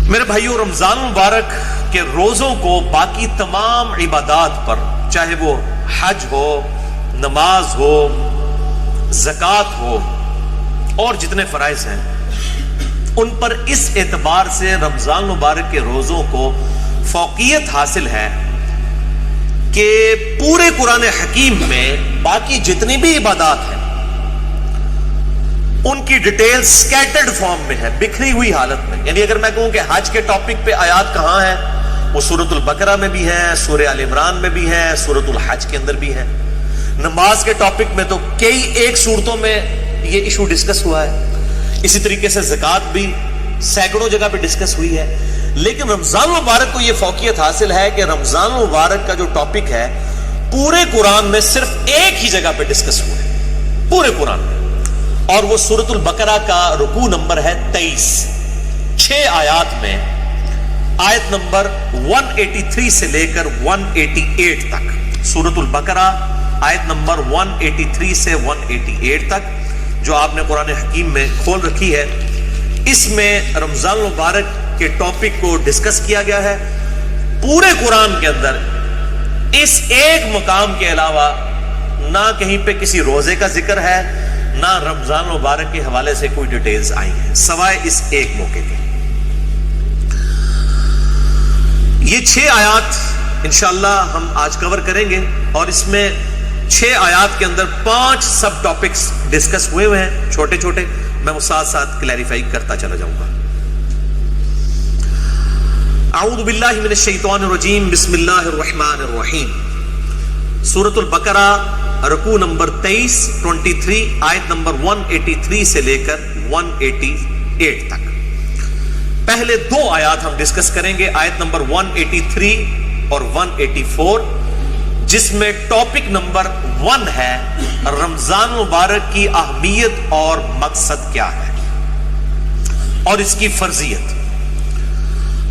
میرے بھائیوں، رمضان مبارک کے روزوں کو باقی تمام عبادات پر، چاہے وہ حج ہو، نماز ہو، زکوٰۃ ہو اور جتنے فرائض ہیں، ان پر اس اعتبار سے رمضان مبارک کے روزوں کو فوقیت حاصل ہے کہ پورے قرآن حکیم میں باقی جتنی بھی عبادات ہیں ان کی ڈیٹیل سکیٹرڈ فارم میں ہے، بکھری ہوئی حالت میں. یعنی اگر میں کہوں کہ حج کے ٹاپک پہ آیات کہاں ہیں، وہ سورۃ البقرہ میں بھی ہیں، سورہ آل عمران میں بھی ہیں، سورۃ الحج کے اندر بھی ہیں. نماز کے ٹاپک میں تو کئی ایک صورتوں میں یہ ایشو ڈسکس ہوا ہے. اسی طریقے سے زکوٰۃ بھی سینکڑوں جگہ پہ ڈسکس ہوئی ہے. لیکن رمضان مبارک کو یہ فوقیت حاصل ہے کہ رمضان مبارک کا جو ٹاپک ہے پورے قرآن میں صرف ایک ہی جگہ پہ ڈسکس ہوا ہے پورے قرآن میں، اور وہ سورۃ البقرہ کا رکوع نمبر ہے 23. 6 آیات میں آیت نمبر 183 سے لے کر 188 تک. سورۃ البقرہ آیت نمبر 183 سے 188 تک جو آپ نے قرآن حکیم میں کھول رکھی ہے، اس میں رمضان مبارک کے ٹاپک کو ڈسکس کیا گیا ہے. پورے قرآن کے اندر اس ایک مقام کے علاوہ نہ کہیں پہ کسی روزے کا ذکر ہے، نہ رمضان مبارک کے حوالے سے کوئی ڈیٹیلز آئی ہیں سوائے اس ایک موقع کے. یہ 6 آیات انشاءاللہ ہم آج کور کریں گے، اور اس میں 6 آیات کے اندر 5 سب ٹاپکس ڈسکس ہوئے ہیں چھوٹے چھوٹے. میں وہ ساتھ ساتھ کلیریفائی کرتا چلا جاؤں گا. اعوذ باللہ من الشیطان الرجیم، بسم اللہ الرحمن الرحیم. سورۃ البقرہ رکوع نمبر 23 آیت نمبر 183 سے لے کر 188 تک. پہلے 2 آیات ہم ڈسکس کریں گے، آیت نمبر 183 اور 184، جس میں ٹاپک نمبر 1 ہے رمضان مبارک کی اہمیت اور مقصد کیا ہے اور اس کی فرضیت.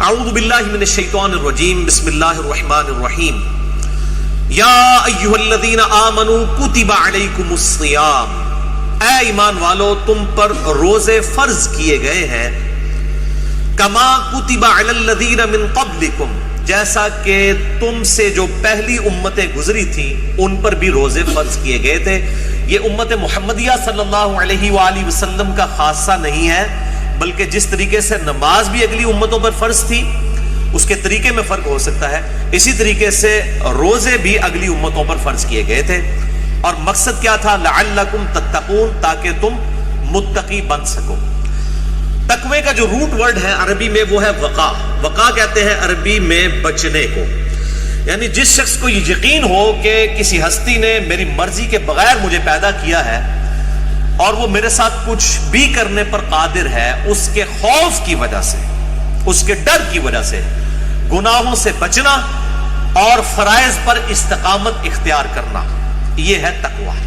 اعوذ باللہ من الشیطان الرجیم، بسم اللہ الرحمن الرحیم. یا ایھا الذین آمنوا کتب علیکم الصیام، اے ایمان والو تم پر روزے فرض کیے گئے ہیں. کما کتب علی الذین من قبلکم، جیسا کہ تم سے جو پہلی امتیں گزری تھیں ان پر بھی روزے فرض کیے گئے تھے. یہ امت محمدیہ صلی اللہ علیہ وآلہ وسلم کا خاصہ نہیں ہے، بلکہ جس طریقے سے نماز بھی اگلی امتوں پر فرض تھی اس کے طریقے میں فرق ہو سکتا ہے، اسی طریقے سے روزے بھی اگلی امتوں پر فرض کیے گئے تھے. اور مقصد کیا تھا؟ لعلکم تتقون، تاکہ تم متقی بن سکو. تقوی کا جو روٹ ورڈ ہے عربی میں وہ ہے وقا. وقا کہتے ہیں عربی میں بچنے کو. یعنی جس شخص کو یہ یقین ہو کہ کسی ہستی نے میری مرضی کے بغیر مجھے پیدا کیا ہے اور وہ میرے ساتھ کچھ بھی کرنے پر قادر ہے، اس کے خوف کی وجہ سے، اس کے ڈر کی وجہ سے گناہوں سے بچنا اور فرائض پر استقامت اختیار کرنا، یہ ہے تقوی.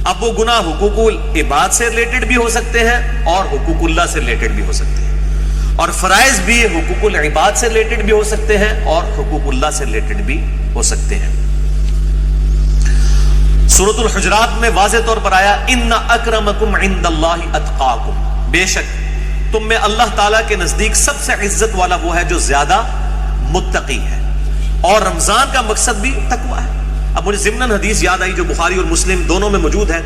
اب وہ گناہ حقوق العباد سے ریلیٹڈ بھی ہو سکتے ہیں اور حقوق اللہ سے ریلیٹڈ بھی ہو سکتے ہیں، اور فرائض بھی حقوق العباد سے ریلیٹڈ بھی ہو سکتے ہیں اور حقوق اللہ سے ریلیٹڈ بھی ہو سکتے ہیں. سورۃ الحجرات میں واضح طور پر آیا ان اکرمکم عند اللہ اتقاکم، بے شک تم میں اللہ تعالیٰ کے نزدیک سب سے عزت والا وہ ہے جو زیادہ متقی ہے. اور رمضان کا مقصد بھی تقوی ہے. اب مجھے ضمناً حدیث یاد آئی جو بخاری اور مسلم دونوں میں موجود ہے.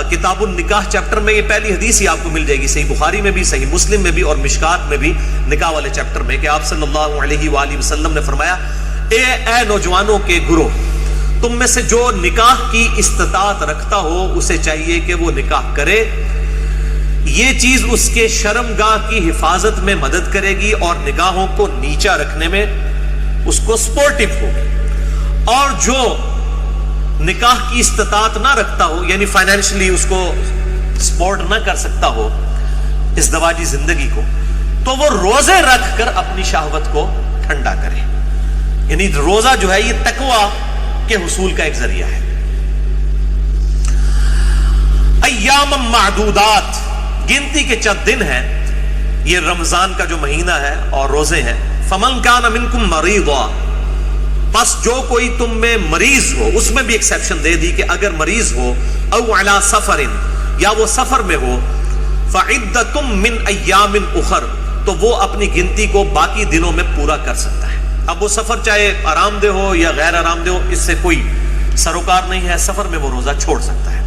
کتاب النکاح چیپٹر میں یہ پہلی حدیث ہی آپ کو مل جائے گی، صحیح بخاری میں بھی، صحیح مسلم میں بھی اور مشکات میں بھی، نکاح والے چیپٹر میں، کہ آپ صلی اللہ علیہ وآلہ وسلم نے فرمایا اے نوجوانوں کے گروہ، تم میں سے جو نکاح کی استطاعت رکھتا ہو اسے چاہیے کہ وہ نکاح کرے. یہ چیز اس کے شرمگاہ کی حفاظت میں مدد کرے گی اور نگاہوں کو نیچا رکھنے میں اس کو سپورٹیو ہوگی. اور جو نکاح کی استطاعت نہ رکھتا ہو، یعنی فائنینشلی اس کو سپورٹ نہ کر سکتا ہو ازدواجی زندگی کو، تو وہ روزے رکھ کر اپنی شہوت کو ٹھنڈا کرے. یعنی روزہ جو ہے یہ تقوی کے حصول کا ایک ذریعہ ہے. ایام معدودات، گنتی کے چند دن ہیں، یہ رمضان کا جو مہینہ ہے اور روزے ہیں. فمن کان منکم مریضا، پس جو کوئی تم میں مریض ہو، اس میں بھی ایکسیپشن دے دی کہ اگر مریض ہو، او علی سفر، یا وہ سفر میں ہو، فعدۃ من ایام اخر، تو وہ اپنی گنتی کو باقی دنوں میں پورا کر سکتا ہے. اب وہ سفر چاہے آرام دہ ہو یا غیر آرام دہ ہو، اس سے کوئی سروکار نہیں ہے. سفر میں وہ روزہ چھوڑ سکتا ہے،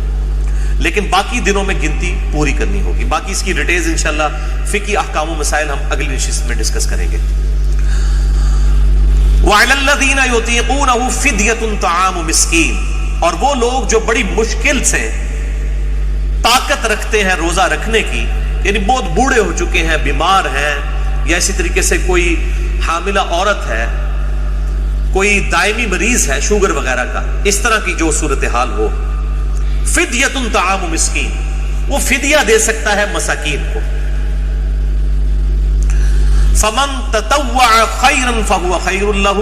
لیکن باقی دنوں میں گنتی پوری کرنی ہوگی. باقی اس کی ڈیٹیلز انشاءاللہ فقہی احکام و مسائل ہم اگلی نشست میں ڈسکس کریں گے. وَعَلَى الَّذِينَ يُطِيقُونَهُ فِدْيَةٌ طَعَامُ مِسْكِينٍ، اور وہ لوگ جو بڑی مشکل سے طاقت رکھتے ہیں روزہ رکھنے کی، یعنی بہت بوڑھے ہو چکے ہیں، بیمار ہیں، یا اسی طریقے سے کوئی حاملہ عورت ہے، کوئی دائمی مریض ہے شوگر وغیرہ کا، اس طرح کی جو صورتحال ہو، فدیۃ طعام مسکین، وہ فدیہ دے سکتا ہے مساکین کو. فمن تطوع خیرا فهو خیر له،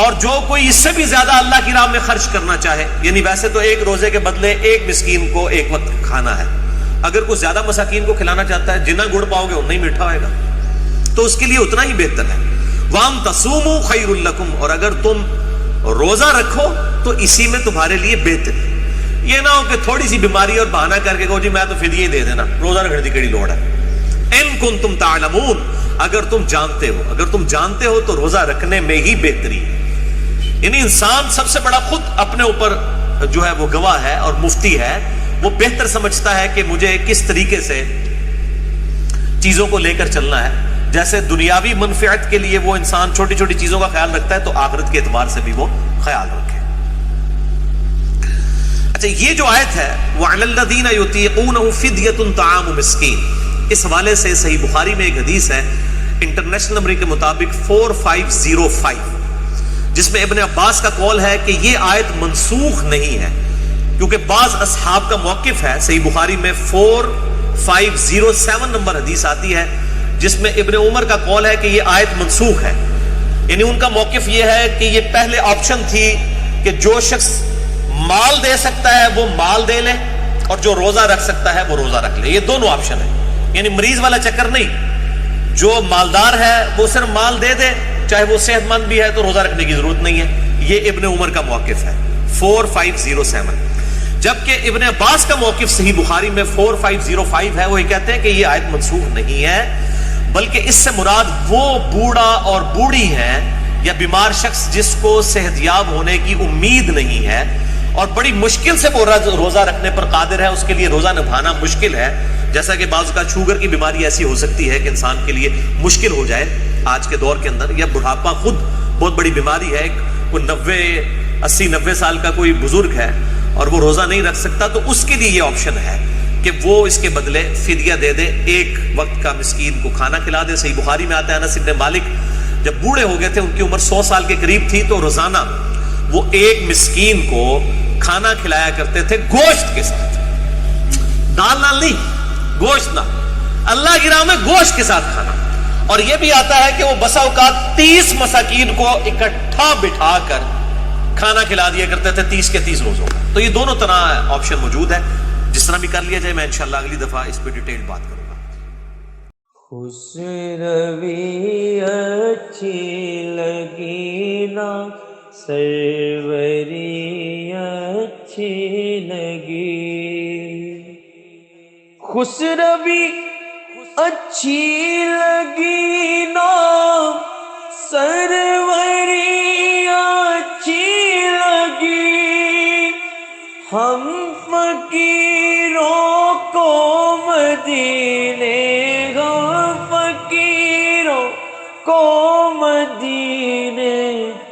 اور جو کوئی اس سے بھی زیادہ اللہ کی راہ میں خرچ کرنا چاہے، یعنی ویسے تو ایک روزے کے بدلے ایک مسکین کو ایک وقت کھانا ہے، اگر کوئی زیادہ مساکین کو کھلانا چاہتا ہے، جتنا گڑ پاؤ گے اتنا ہی میٹھا ہوئے گا، تو اس کے لیے اتنا ہی بہتر ہے. وَأَن تَصُومُوا خَيْرٌ لَكُمْ، اور اگر تم روزہ رکھو تو اسی میں تمہارے لیے بہتر ہے. یہ نہ ہو کہ تھوڑی سی بیماری اور بہانہ کر کے کہو جی میں تو فدیہ ہی دے دینا، روزہ رکھنے کی کیڑی لوڑ ہے. اِن كُنتُمْ تَعْلَمُونَ، اگر تم جانتے ہو تو روزہ رکھنے میں ہی بہتری ہے. یعنی انسان سب سے بڑا خود اپنے اوپر جو ہے وہ گواہ ہے اور مفتی ہے، وہ بہتر سمجھتا ہے کہ مجھے کس طریقے سے چیزوں کو لے کر چلنا ہے. جیسے دنیاوی منفعت کے لیے وہ انسان چھوٹی چھوٹی چیزوں کا خیال رکھتا ہے، تو آخرت کے اعتبار سے بھی وہ خیال رکھے. اچھا، یہ جو آیت ہے وَعَلَى الَّذِينَ يُطِيقُونَهُ فِدْيَةٌ طَعَامُ مِسْكِينٍ، اس حوالے سے صحیح بخاری میں ایک حدیث ہے انٹرنیشنل نمبر کے مطابق 4505، جس میں ابن عباس کا قول ہے کہ یہ آیت منسوخ نہیں ہے، کیونکہ بعض اصحاب کا موقف ہے. صحیح بخاری میں 4507 نمبر حدیث آتی ہے جس میں ابن عمر کا قول ہے کہ یہ آیت منسوخ ہے. یعنی ان کا موقف یہ ہے کہ یہ پہلے آپشن تھی کہ جو شخص مال دے سکتا ہے وہ مال دے لے، اور جو روزہ رکھ سکتا ہے وہ روزہ رکھ لے. یہ دونوں آپشن ہیں، یعنی مریض والا چکر نہیں. جو مالدار ہے وہ صرف مال دے دے، چاہے وہ صحت مند بھی ہے تو روزہ رکھنے کی ضرورت نہیں ہے. یہ ابن عمر کا موقف ہے 4507. جبکہ ابن عباس کا موقف صحیح بخاری میں 4505 ہے، وہ یہ کہتے ہیں کہ یہ آیت منسوخ نہیں ہے، بلکہ اس سے مراد وہ بوڑھا اور بوڑھی ہے یا بیمار شخص جس کو صحت یاب ہونے کی امید نہیں ہے اور بڑی مشکل سے وہ روزہ رکھنے پر قادر ہے، اس کے لیے روزہ نبھانا مشکل ہے. جیسا کہ بعض کا شوگر کی بیماری ایسی ہو سکتی ہے کہ انسان کے لیے مشکل ہو جائے آج کے دور کے اندر، یا بڑھاپا خود بہت بڑی بیماری ہے، کوئی 80-90 سال کا کوئی بزرگ ہے اور وہ روزہ نہیں رکھ سکتا، تو اس کے لیے یہ آپشن ہے کہ وہ اس کے بدلے فدیہ دے دے، ایک وقت کا مسکین کو کھانا کھلا دے. صحیح بخاری میں آتا ہے انس بن مالک جب بوڑھے ہو گئے تھے، ان کی عمر 100 سال کے قریب تھی، تو روزانہ وہ ایک مسکین کو کھانا کھلایا کرتے تھے گوشت کے ساتھ، دال نال نہیں، گوشت نہ، اللہ کی راہ میں گوشت کے ساتھ کھانا. اور یہ بھی آتا ہے کہ وہ بسا اوقات 30 مساکین کو اکٹھا بٹھا کر کھانا کھلا دیا کرتے تھے 30 کے 30 روزوں کا. تو یہ دونوں طرح آپشن موجود ہے، جس طرح بھی کر لیا جائے. میں انشاءاللہ اگلی دفعہ اس پہ ڈیٹیل بات کروں گا. خسروی اچھی لگی نا سروری اچھی لگی، خسروی اچھی لگی نا سروری اچھی لگی، ہم فقیروں کو مدینے، ہم فقیروں کو مدینے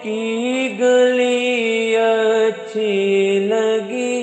کی گلی اچھی لگی.